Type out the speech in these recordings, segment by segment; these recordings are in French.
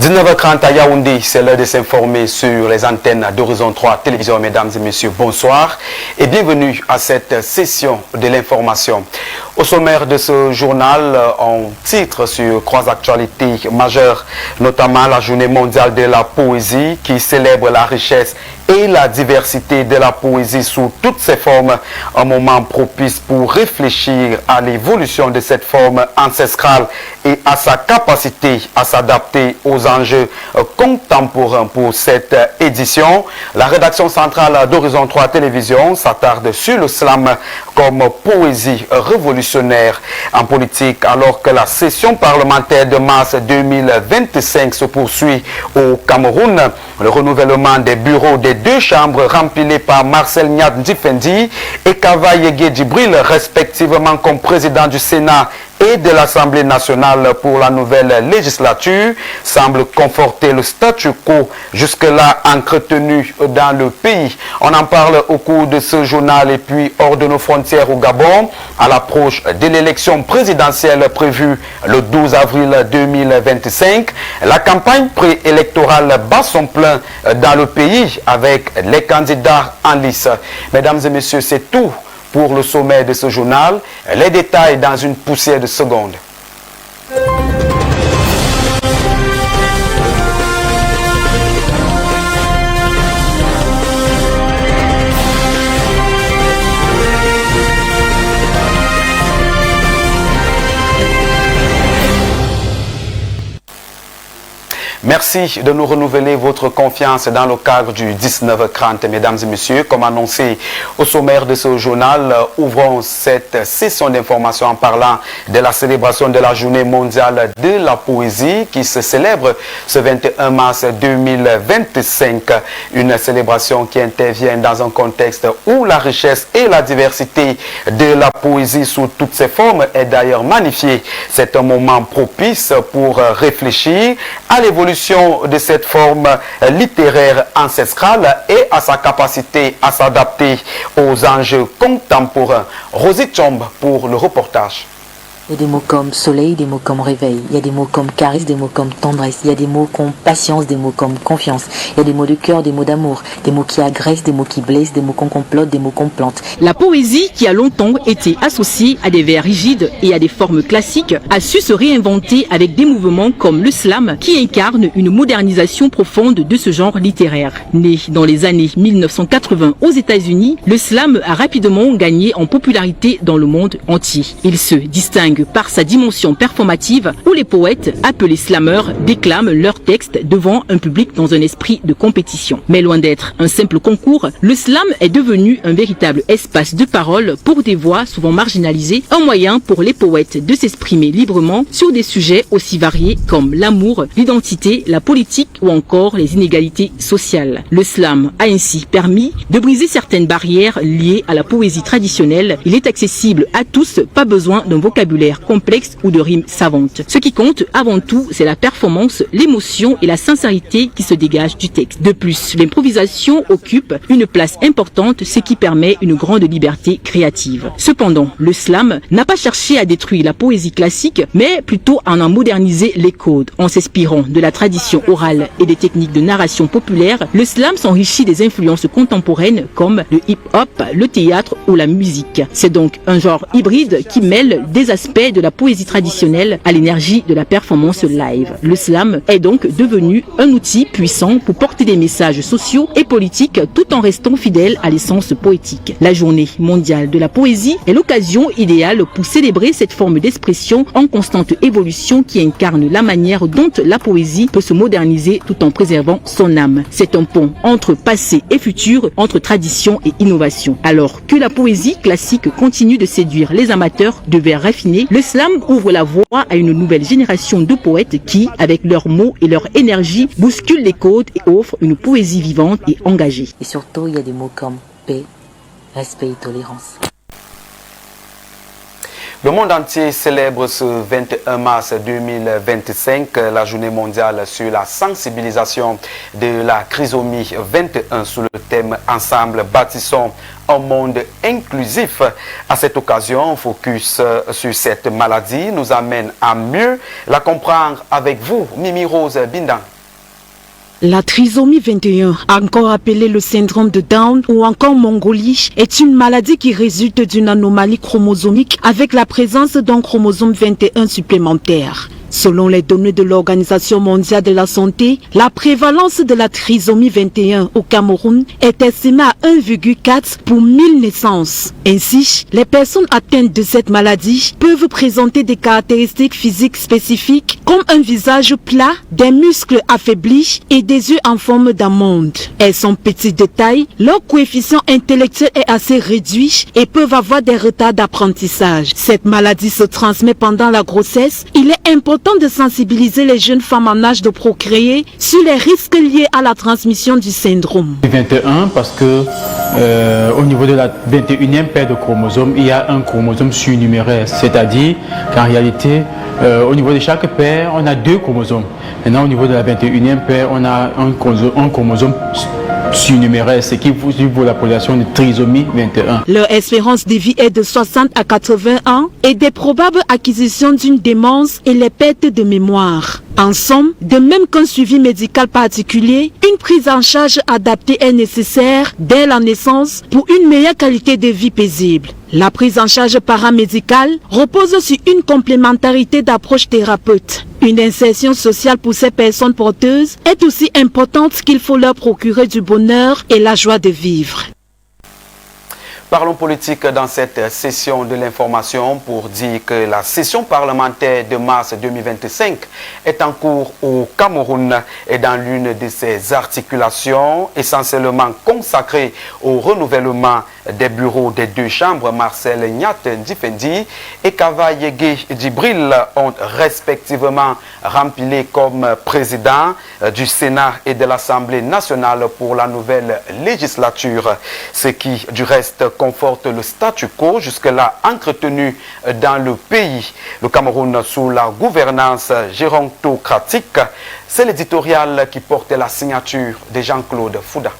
19h30 à Yaoundé, c'est l'heure de s'informer sur les antennes d'Horizon 3 Télévision. Mesdames et messieurs, bonsoir et bienvenue à cette session de l'information. Au sommaire de ce journal, on titre sur trois actualités majeures, notamment la journée mondiale de la poésie qui célèbre la richesse et la diversité de la poésie sous toutes ses formes, un moment propice pour réfléchir à l'évolution de cette forme ancestrale et à sa capacité à s'adapter aux enjeux contemporains. Pour cette édition, la rédaction centrale d'Horizon 3 Télévision s'attarde sur le slam comme poésie révolutionnaire en politique, alors que la session parlementaire de mars 2025 se poursuit au Cameroun. Le renouvellement des bureaux des deux chambres remplis par Marcel Niad Ndifendi et Kava Yege Djibril, respectivement comme président du Sénat et de l'Assemblée nationale pour la nouvelle législature, semble conforter le statu quo jusque-là entretenu dans le pays. On en parle au cours de ce journal. Et puis hors de nos frontières au Gabon, à l'approche de l'élection présidentielle prévue le 12 avril 2025, la campagne préélectorale bat son plein dans le pays avec les candidats en lice. Mesdames et messieurs, c'est tout pour le sommet de ce journal. Les détails dans une poussière de secondes. Merci de nous renouveler votre confiance dans le cadre du 19h30, mesdames et messieurs. Comme annoncé au sommaire de ce journal, ouvrons cette session d'information en parlant de la célébration de la journée mondiale de la poésie qui se célèbre ce 21 mars 2025. Une célébration qui intervient dans un contexte où la richesse et la diversité de la poésie sous toutes ses formes est d'ailleurs magnifiée. C'est un moment propice pour réfléchir à l'évolution de cette forme littéraire ancestrale et à sa capacité à s'adapter aux enjeux contemporains. Rosie Chombe pour le reportage. Il y a des mots comme soleil, des mots comme réveil, il y a des mots comme caresse, des mots comme tendresse, il y a des mots comme patience, des mots comme confiance, il y a des mots de cœur, des mots d'amour, des mots qui agressent, des mots qui blessent, des mots qu'on complote, des mots qu'on plante. La poésie, qui a longtemps été associée à des vers rigides et à des formes classiques, a su se réinventer avec des mouvements comme le slam, qui incarne une modernisation profonde de ce genre littéraire. Né dans les années 1980 aux États-Unis, le slam a rapidement gagné en popularité dans le monde entier. Il se distingue par sa dimension performative où les poètes, appelés slammeurs, déclament leurs textes devant un public dans un esprit de compétition. Mais loin d'être un simple concours, le slam est devenu un véritable espace de parole pour des voix souvent marginalisées, un moyen pour les poètes de s'exprimer librement sur des sujets aussi variés comme l'amour, l'identité, la politique ou encore les inégalités sociales. Le slam a ainsi permis de briser certaines barrières liées à la poésie traditionnelle. Il est accessible à tous, pas besoin d'un vocabulaire complexe ou de rimes savantes. Ce qui compte avant tout, c'est la performance, l'émotion et la sincérité qui se dégagent du texte. De plus, l'improvisation occupe une place importante, ce qui permet une grande liberté créative. Cependant, le slam n'a pas cherché à détruire la poésie classique, mais plutôt à en moderniser les codes. En s'inspirant de la tradition orale et des techniques de narration populaire, le slam s'enrichit des influences contemporaines comme le hip-hop, le théâtre ou la musique. C'est donc un genre hybride qui mêle des aspects de la poésie traditionnelle à l'énergie de la performance live. Le slam est donc devenu un outil puissant pour porter des messages sociaux et politiques tout en restant fidèle à l'essence poétique. La journée mondiale de la poésie est l'occasion idéale pour célébrer cette forme d'expression en constante évolution qui incarne la manière dont la poésie peut se moderniser tout en préservant son âme. C'est un pont entre passé et futur, entre tradition et innovation. Alors que la poésie classique continue de séduire les amateurs de vers raffinés, le slam ouvre la voie à une nouvelle génération de poètes qui, avec leurs mots et leur énergie, bousculent les codes et offrent une poésie vivante et engagée. Et surtout, il y a des mots comme paix, respect et tolérance. Le monde entier célèbre ce 21 mars 2025 la journée mondiale sur la sensibilisation de la trisomie 21 sous le thème « Ensemble, bâtissons un monde inclusif ». À cette occasion, focus sur cette maladie nous amène à mieux la comprendre avec vous, Mimi Rose Bindan. La trisomie 21, encore appelée le syndrome de Down ou encore Mongolie, est une maladie qui résulte d'une anomalie chromosomique avec la présence d'un chromosome 21 supplémentaire. Selon les données de l'Organisation mondiale de la santé, la prévalence de la trisomie 21 au Cameroun est estimée à 1,4 pour 1000 naissances. Ainsi, les personnes atteintes de cette maladie peuvent présenter des caractéristiques physiques spécifiques comme un visage plat, des muscles affaiblis et des yeux en forme d'amande. Elles sont petites de taille, leur coefficient intellectuel est assez réduit et peuvent avoir des retards d'apprentissage. Cette maladie se transmet pendant la grossesse. Il est important de sensibiliser les jeunes femmes en âge de procréer sur les risques liés à la transmission du syndrome. 21 parce que au niveau de la 21e paire de chromosomes, il y a un chromosome surnuméraire, c'est-à-dire qu'en réalité, au niveau de chaque paire, on a 2 chromosomes. Maintenant, au niveau de la 21e paire, on a un chromosome surnuméraire, ce qui vaut l'appellation de trisomie 21. Leur espérance de vie est de 60 à 80 ans et des probables acquisitions d'une démence et les pertes de mémoire. En somme, de même qu'un suivi médical particulier, une prise en charge adaptée est nécessaire dès la naissance pour une meilleure qualité de vie paisible. La prise en charge paramédicale repose sur une complémentarité d'approche thérapeute. Une insertion sociale pour ces personnes porteuses est aussi importante qu'il faut leur procurer du bonheur et la joie de vivre. Parlons politique dans cette session de l'information pour dire que la session parlementaire de mars 2025 est en cours au Cameroun et dans l'une de ses articulations essentiellement consacrée au renouvellement des bureaux des 2 chambres, Marcel Nyat Ndifendi et Kava Yege Djibril ont respectivement rempli comme président du Sénat et de l'Assemblée nationale pour la nouvelle législature, ce qui du reste conforte le statu quo jusque-là entretenu dans le pays. Le Cameroun sous la gouvernance gérontocratique, c'est l'éditorial qui portait la signature de Jean-Claude Fouda.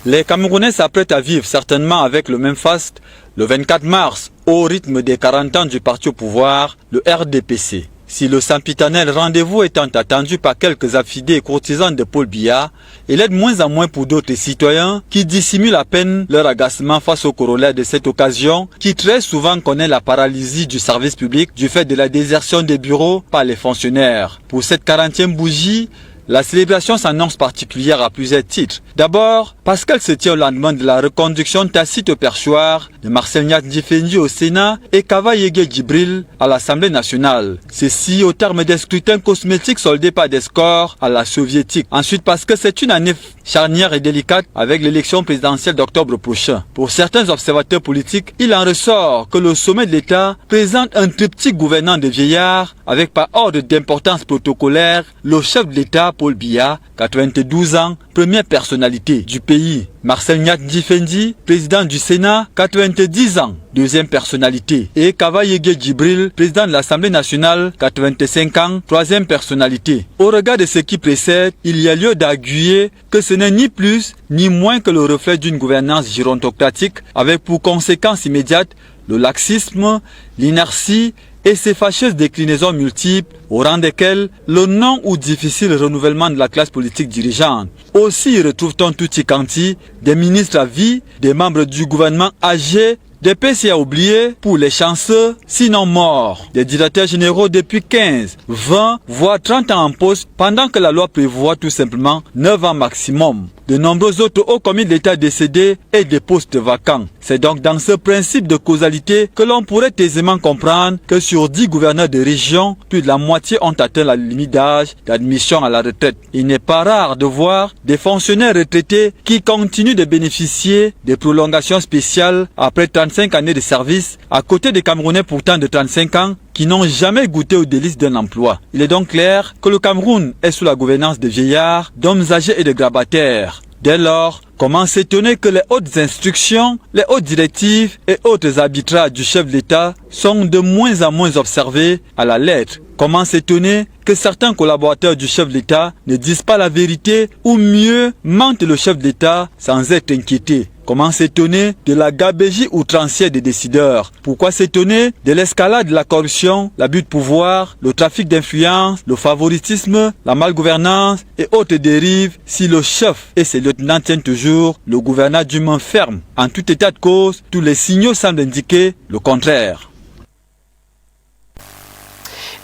Les Camerounais s'apprêtent à vivre certainement avec le même faste le 24 mars au rythme des 40 ans du parti au pouvoir, le RDPC. Si le sempiternel rendez-vous étant attendu par quelques affidés et courtisans de Paul Biya, il est de moins en moins pour d'autres citoyens qui dissimulent à peine leur agacement face au corollaire de cette occasion qui très souvent connaît la paralysie du service public du fait de la désertion des bureaux par les fonctionnaires. Pour cette 40e bougie, la célébration s'annonce particulière à plusieurs titres. D'abord, parce qu'elle se tient au lendemain de la reconduction tacite au perchoir de Marcel Nyat Ndifendi au Sénat et Kava Yege Djibril à l'Assemblée nationale. Ceci au terme des scrutins cosmétiques soldés par des scores à la soviétique. Ensuite, parce que c'est une année charnière et délicate avec l'élection présidentielle d'octobre prochain. Pour certains observateurs politiques, il en ressort que le sommet de l'État présente un triptyque gouvernant de vieillards avec par ordre d'importance protocolaire le chef de l'État Paul Biya, 92 ans, première personnalité du pays. Marcel Nyat Ndifendi, président du Sénat, 90 ans, deuxième personnalité. Et Kava Yege Djibril, président de l'Assemblée nationale, 85 ans, troisième personnalité. Au regard de ce qui précède, il y a lieu d'arguer que ce n'est ni plus ni moins que le reflet d'une gouvernance gérontocratique avec pour conséquence immédiate le laxisme, l'inertie et ses fâcheuses déclinaisons multiples, au rang desquelles le non ou difficile renouvellement de la classe politique dirigeante. Aussi retrouve-t-on tutti quanti des ministres à vie, des membres du gouvernement âgés, des PC à oublier pour les chanceux, sinon morts, des directeurs généraux depuis 15, 20, voire 30 ans en poste, pendant que la loi prévoit tout simplement 9 ans maximum. De nombreux autres hauts commis de l'État décédés et des postes vacants. C'est donc dans ce principe de causalité que l'on pourrait aisément comprendre que sur 10 gouverneurs de région, plus de la moitié ont atteint la limite d'âge d'admission à la retraite. Il n'est pas rare de voir des fonctionnaires retraités qui continuent de bénéficier des prolongations spéciales après 35 années de service, à côté des Camerounais pourtant de 35 ans qui n'ont jamais goûté aux délices d'un emploi. Il est donc clair que le Cameroun est sous la gouvernance de vieillards, d'hommes âgés et de grabataires. Dès lors, comment s'étonner que les hautes instructions, les hautes directives et autres arbitrages du chef de l'État sont de moins en moins observés à la lettre? Comment s'étonner que certains collaborateurs du chef de l'État ne disent pas la vérité ou mieux mentent le chef de l'État sans être inquiétés? Comment s'étonner de la gabégie outrancière des décideurs? Pourquoi s'étonner de l'escalade de la corruption, l'abus de pouvoir, le trafic d'influence, le favoritisme, la malgouvernance et autres dérives si le chef et ses lieutenants tiennent toujours le gouvernement dûment ferme? En tout état de cause, tous les signaux semblent indiquer le contraire.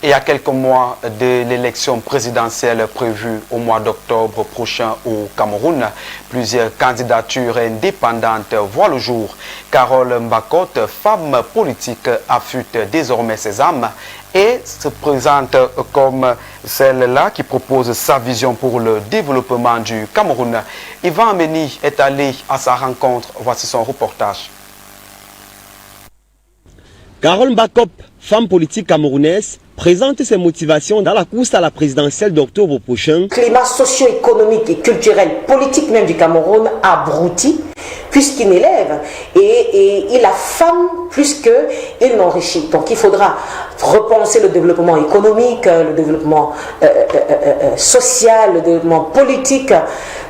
Et à quelques mois de l'élection présidentielle prévue au mois d'octobre prochain au Cameroun, plusieurs candidatures indépendantes voient le jour. Carole Mbakot, femme politique, affûte désormais ses âmes et se présente comme celle-là qui propose sa vision pour le développement du Cameroun. Yvan Ameni est allé à sa rencontre. Voici son reportage. Carole Mbakot, femme politique camerounaise, présente ses motivations dans la course à la présidentielle d'octobre prochain. Le climat socio-économique et culturel, politique même du Cameroun abruti, puisqu'il n'élève et il affame plus qu'il n'enrichit. Donc il faudra repenser le développement économique, le développement social, le développement politique,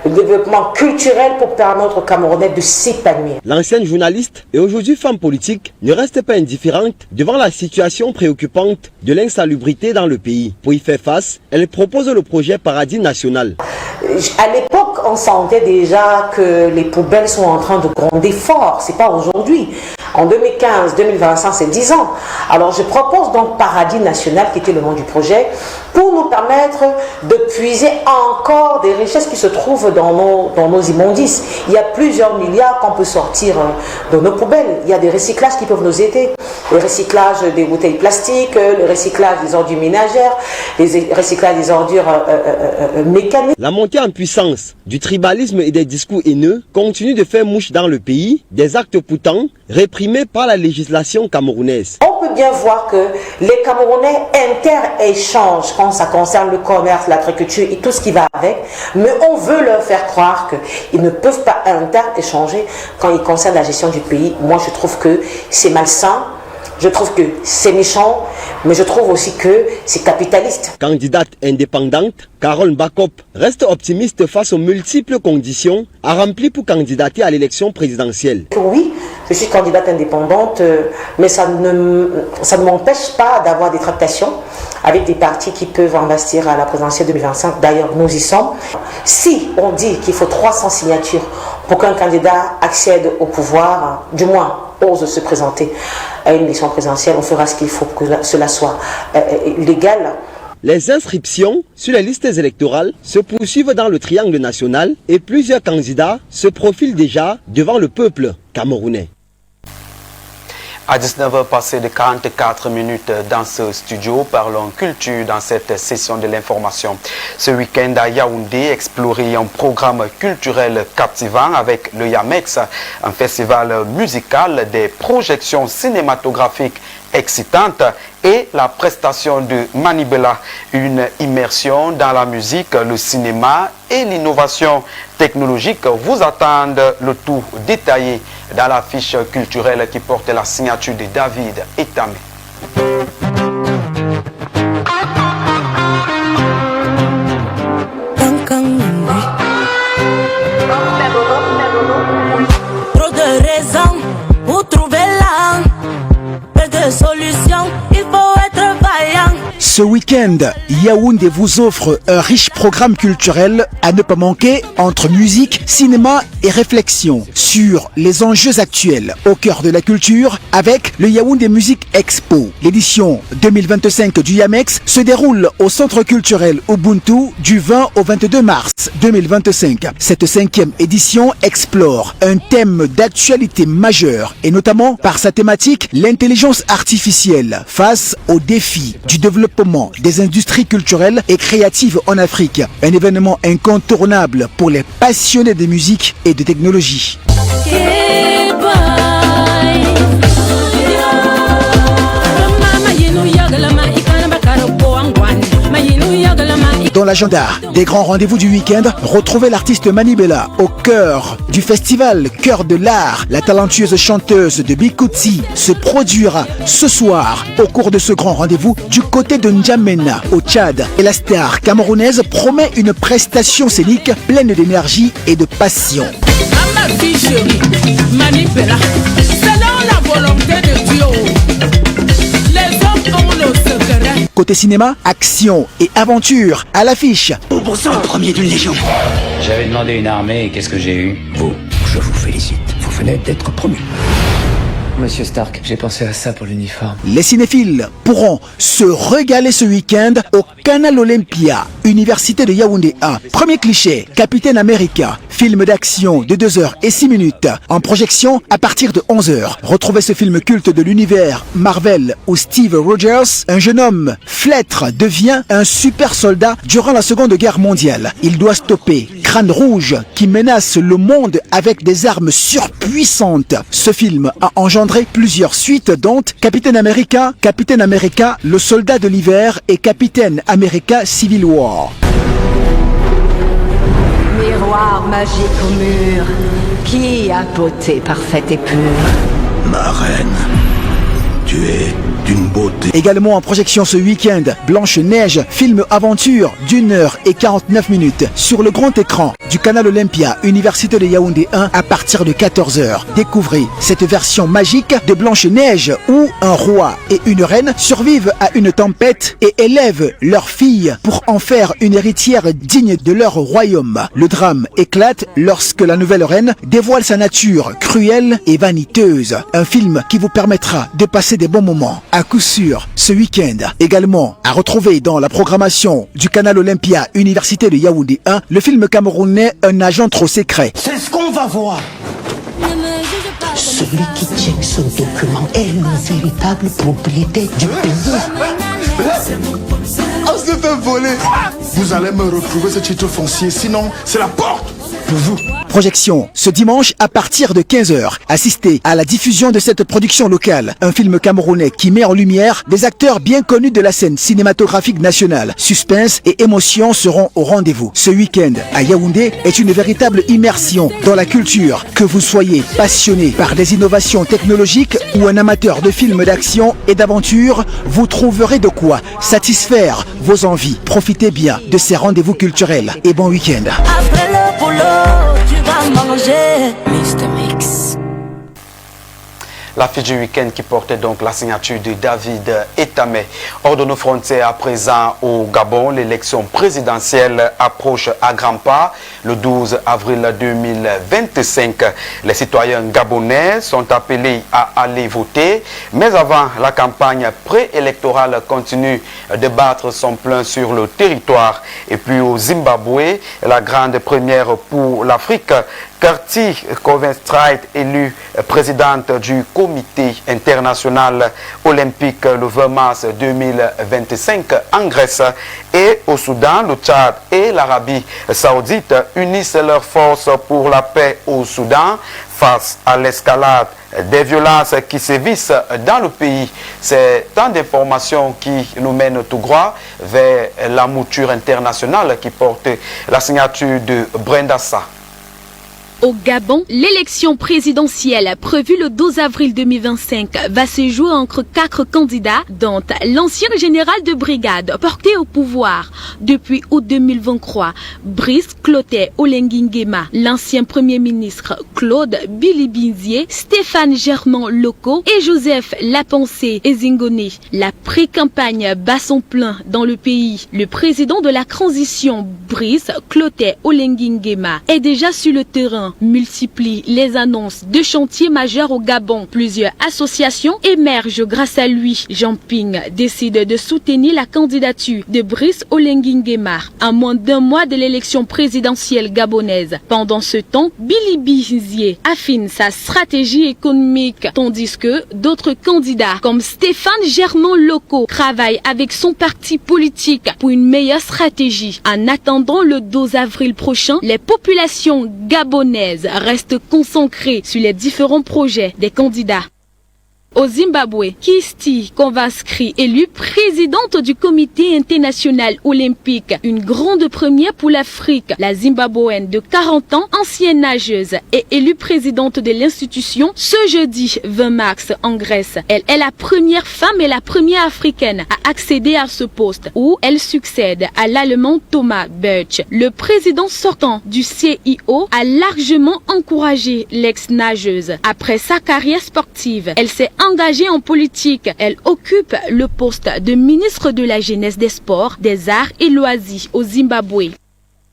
le développement culturel pour permettre aux Camerounais de s'épanouir. L'ancienne journaliste et aujourd'hui femme politique ne reste pas indifférente devant la situation préoccupante de l'insalubrité dans le pays. Pour y faire face, elle propose le projet Paradis National. À l'époque, on sentait déjà que les poubelles sont en train de gronder fort. C'est pas aujourd'hui. En 2015, 2025, c'est 10 ans. Alors je propose donc Paradis National, qui était le nom du projet, pour nous permettre de puiser encore des richesses qui se trouvent dans nos immondices. Il y a plusieurs milliards qu'on peut sortir de nos poubelles. Il y a des recyclages qui peuvent nous aider. Le recyclage des bouteilles plastiques, le recyclage des ordures ménagères, le recyclage des ordures mécaniques. La montée en puissance du tribalisme et des discours haineux continue de faire mouche dans le pays, des actes pourtant réprimés par la législation camerounaise. On peut bien voir que les Camerounais inter-échangent quand ça concerne le commerce, l'agriculture et tout ce qui va avec, mais on veut leur faire croire qu'ils ne peuvent pas inter-échanger quand il concerne la gestion du pays. Moi, je trouve que c'est malsain. Je trouve que c'est méchant, mais je trouve aussi que c'est capitaliste. Candidate indépendante, Carole Mbakot reste optimiste face aux multiples conditions à remplir pour candidater à l'élection présidentielle. Oui, je suis candidate indépendante, mais ça ne m'empêche pas d'avoir des tractations avec des partis qui peuvent investir à la présidentielle 2025. D'ailleurs, nous y sommes. Si on dit qu'il faut 300 signatures pour qu'un candidat accède au pouvoir, du moins ose se présenter à une élection présidentielle, on fera ce qu'il faut pour que cela soit légal. Les inscriptions sur les listes électorales se poursuivent dans le triangle national et plusieurs candidats se profilent déjà devant le peuple camerounais. À 19h passé de 44 minutes dans ce studio, parlons culture dans cette session de l'information. Ce week-end à Yaoundé, explorer un programme culturel captivant avec le Yamex, un festival musical, des projections cinématographiques excitantes et la prestation de Manibela, une immersion dans la musique, le cinéma et l'innovation technologique vous attendent le tout détaillé dans la fiche culturelle qui porte la signature de David Etamé. Trop de raisons pour trouver là, peu de solutions, il faut être vaillant. Ce week-end, Yaoundé vous offre un riche programme culturel à ne pas manquer entre musique, cinéma et réflexion sur les enjeux actuels au cœur de la culture avec le Yaoundé Music Expo. L'édition 2025 du Yamex se déroule au Centre culturel Ubuntu du 20 au 22 mars 2025. Cette 5e édition explore un thème d'actualité majeure et notamment par sa thématique l'intelligence artificielle face aux défis du développement des industries culturelles et créatives en Afrique. Un événement incontournable pour les passionnés de musique et de technologie. Dans l'agenda des grands rendez-vous du week-end, retrouvez l'artiste Manibela au cœur du festival Cœur de l'Art. La talentueuse chanteuse de Bikutsi se produira ce soir au cours de ce grand rendez-vous du côté de N'Djamena au Tchad. Et la star camerounaise promet une prestation scénique pleine d'énergie et de passion. ma fille chérie, Manipela, selon la volonté de Dieu, les hommes ont le secret. Côté cinéma, action et aventure à l'affiche. Pour ça, le premier d'une légion. J'avais demandé une armée et qu'est-ce que j'ai eu? Vous, je vous félicite. Vous venez d'être promu. Monsieur Stark, j'ai pensé à ça pour l'uniforme. Les cinéphiles pourront se régaler ce week-end au Canal Olympia, Université de Yaoundé 1. Premier cliché, Capitaine America, film d'action de 2h06 en projection à partir de 11h. Retrouvez ce film culte de l'univers Marvel où Steve Rogers, un jeune homme flétre, devient un super soldat durant la Seconde Guerre mondiale. Il doit stopper Crâne Rouge qui menace le monde avec des armes surpuissantes. Ce film a engendré plusieurs suites dont Capitaine America, le soldat de l'hiver et Capitaine America Civil War. Miroir magique au mur, qui a beauté parfaite et pure? Ma reine, tu es d'une beauté. Également en projection ce week-end, Blanche-Neige, film aventure d'1h49 sur le grand écran du Canal Olympia, Université de Yaoundé 1 à partir de 14h. Découvrez cette version magique de Blanche-Neige où un roi et une reine survivent à une tempête et élèvent leur fille pour en faire une héritière digne de leur royaume. Le drame éclate lorsque la nouvelle reine dévoile sa nature cruelle et vaniteuse. Un film qui vous permettra de passer des bons moments. À coup sûr, ce week-end, également à retrouver dans la programmation du Canal Olympia Université de Yaoundé 1, le film camerounais Un agent trop secret. C'est ce qu'on va voir. Celui qui check ce document est le véritable propriétaire du pays. On se fait voler. Vous allez me retrouver ce titre foncier, sinon c'est la porte pour vous. Projection ce dimanche à partir de 15h. Assistez à la diffusion de cette production locale. Un film camerounais qui met en lumière des acteurs bien connus de la scène cinématographique nationale. Suspense et émotion seront au rendez-vous. Ce week-end à Yaoundé est une véritable immersion dans la culture. Que vous soyez passionné par des innovations technologiques ou un amateur de films d'action et d'aventure, vous trouverez de quoi satisfaire vos envies. Profitez bien de ces rendez-vous culturels et bon week-end. Après le boulot, tu vas manger Mr. Mix. L'affiche du week-end qui portait donc la signature de David Etamé. Hors de nos frontières à présent au Gabon, l'élection présidentielle approche à grands pas. Le 12 avril 2025, les citoyens gabonais sont appelés à aller voter. Mais avant, la campagne préélectorale continue de battre son plein sur le territoire. Et puis au Zimbabwe, la grande première pour l'Afrique, Karti Kovenstrait, élue présidente du comité international olympique le 20 mars 2025 en Grèce. Et au Soudan, le Tchad et l'Arabie saoudite unissent leurs forces pour la paix au Soudan face à l'escalade des violences qui sévissent dans le pays. C'est tant d'informations qui nous mènent tout droit vers la mouture internationale qui porte la signature de Brenda Sa. Au Gabon, l'élection présidentielle prévue le 12 avril 2025 va se jouer entre 4 candidats, dont l'ancien général de brigade porté au pouvoir depuis août 2023, Brice Clotaire Olengi Nguema, l'ancien premier ministre Claude Billy-Binzié, Stéphane Germain Loko et Joseph Lapensé Ezingone. La pré-campagne bat son plein dans le pays. Le président de la transition, Brice Clotaire Olengi Nguema, est déjà sur le terrain, multiplie les annonces de chantiers majeurs au Gabon. Plusieurs associations émergent grâce à lui. Jean Ping décide de soutenir la candidature de Brice Olengi Nguema à moins d'un mois de l'élection présidentielle gabonaise. Pendant ce temps, Billy-Binzié affine sa stratégie économique, tandis que d'autres candidats comme Stéphane Germain Loko travaillent avec son parti politique pour une meilleure stratégie. En attendant le 12 avril prochain, les populations gabonaises reste concentrée sur les différents projets des candidats. Au Zimbabwe, Kisti Konvaskri, élue présidente du comité international olympique, une grande première pour l'Afrique. La Zimbabwéenne de 40 ans, ancienne nageuse, est élue présidente de l'institution ce jeudi 20 mars en Grèce. Elle est la première femme et la première africaine à accéder à ce poste, où elle succède à l'Allemand Thomas Birch. Le président sortant du CIO a largement encouragé l'ex-nageuse. Après sa carrière sportive, elle s'est engagée en politique. Elle occupe le poste de ministre de la Jeunesse, des Sports, des Arts et Loisirs au Zimbabwe.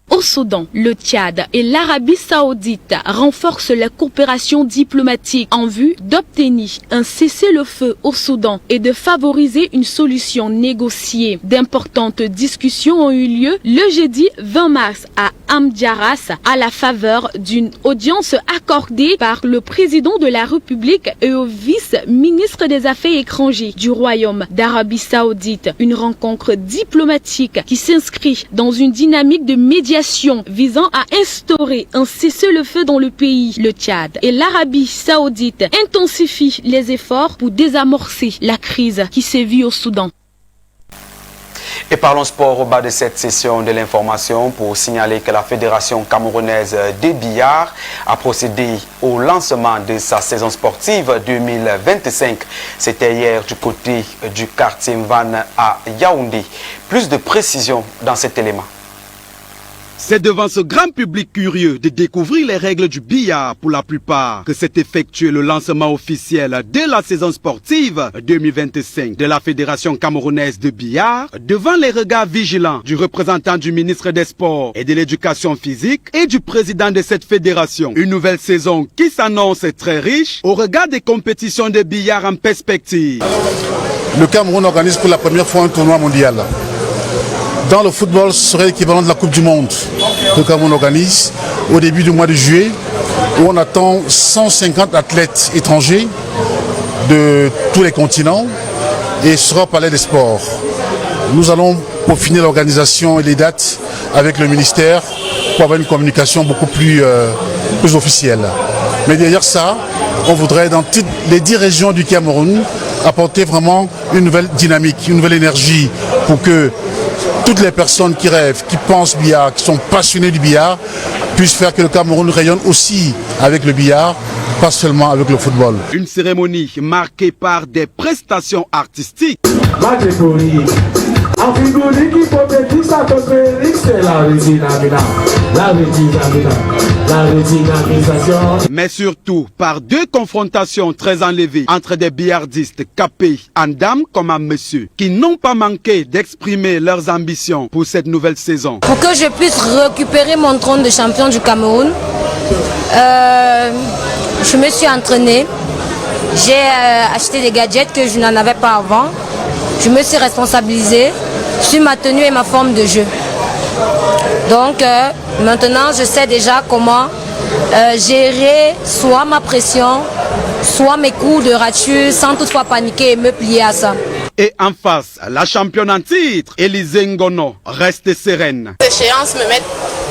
Au Soudan, le Tchad et l'Arabie Saoudite renforcent la coopération diplomatique en vue d'obtenir un cessez-le-feu au Soudan et de favoriser une solution négociée. D'importantes discussions ont eu lieu le jeudi 20 mars à Amdjaras à la faveur d'une audience accordée par le président de la République et au vice-ministre des Affaires étrangères du Royaume d'Arabie Saoudite. Une rencontre diplomatique qui s'inscrit dans une dynamique de médiation visant à instaurer un cessez-le-feu dans le pays. Le Tchad et l'Arabie Saoudite intensifient les efforts pour désamorcer la crise qui sévit au Soudan. Et parlons sport au bas de cette session de l'information pour signaler que la Fédération camerounaise de billard a procédé au lancement de sa saison sportive 2025. C'était hier du côté du quartier Mvan à Yaoundé. Plus de précision dans cet élément. C'est devant ce grand public curieux de découvrir les règles du billard pour la plupart que s'est effectué le lancement officiel de la saison sportive 2025 de la Fédération camerounaise de billard devant les regards vigilants du représentant du ministre des Sports et de l'Éducation physique et du président de cette fédération. Une nouvelle saison qui s'annonce très riche au regard des compétitions de billard en perspective. Le Cameroun organise pour la première fois un tournoi mondial. Dans le football, ce serait l'équivalent de la Coupe du Monde. Le Cameroun organise au début du mois de juillet, où on attend 150 athlètes étrangers de tous les continents et ce sera au Palais des Sports. Nous allons peaufiner l'organisation et les dates avec le ministère pour avoir une communication beaucoup plus officielle. Mais derrière ça, on voudrait dans toutes les 10 régions du Cameroun apporter vraiment une nouvelle dynamique, une nouvelle énergie pour que toutes les personnes qui rêvent, qui pensent billard, qui sont passionnées du billard, puissent faire que le Cameroun rayonne aussi avec le billard, pas seulement avec le football. Une cérémonie marquée par des prestations artistiques. Mais surtout par 2 confrontations très enlevées entre des billardistes capés en dames comme en monsieur, qui n'ont pas manqué d'exprimer leurs ambitions pour cette nouvelle saison. Pour que je puisse récupérer mon trône de champion du Cameroun, je me suis entraînée, j'ai acheté des gadgets que je n'en avais pas avant, je me suis responsabilisée sur ma tenue et ma forme de jeu. Donc maintenant je sais déjà comment gérer soit ma pression, soit mes coups de rature sans toutefois paniquer et me plier à ça. Et en face, la championne en titre, Élisée Ngono, reste sereine. Les échéances me mettent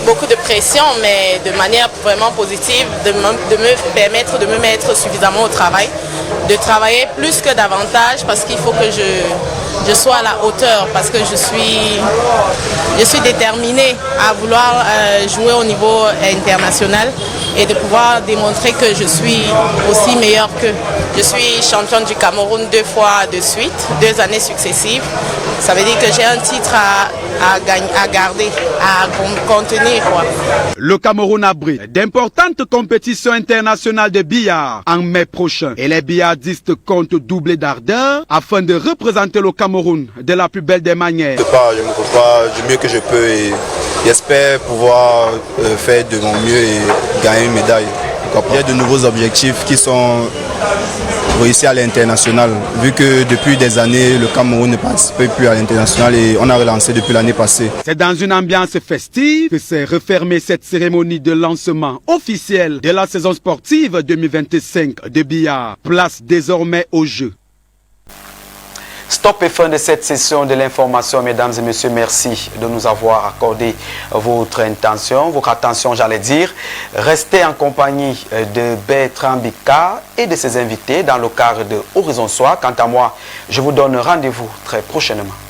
beaucoup de pression, mais de manière vraiment positive, de me permettre de me mettre suffisamment au travail, de travailler plus que davantage parce qu'il faut que je sois à la hauteur, parce que je suis déterminée à vouloir jouer au niveau international et de pouvoir démontrer que je suis aussi meilleure qu'eux. Je suis championne du Cameroun 2 fois de suite, 2 années successives. Ça veut dire que j'ai un titre à garder, à contenir, quoi. Le Cameroun abrite d'importantes compétitions internationales de billard en mai prochain. Et les billardistes comptent doubler d'ardeur afin de représenter le Cameroun de la plus belle des manières. Je me prépare du mieux que je peux et j'espère pouvoir faire de mon mieux et gagner une médaille. Il y a de nouveaux objectifs qui sont réussis à l'international, vu que depuis des années, le Cameroun ne participait plus à l'international et on a relancé depuis l'année passée. C'est dans une ambiance festive que s'est refermée cette cérémonie de lancement officiel de la saison sportive 2025 de billard. Place désormais au jeu. Stop et fin de cette session de l'information, mesdames et messieurs. Merci de nous avoir accordé votre attention, j'allais dire. Restez en compagnie de Bertrand Bika et de ses invités dans le cadre de Horizon Soir. Quant à moi, je vous donne rendez-vous très prochainement.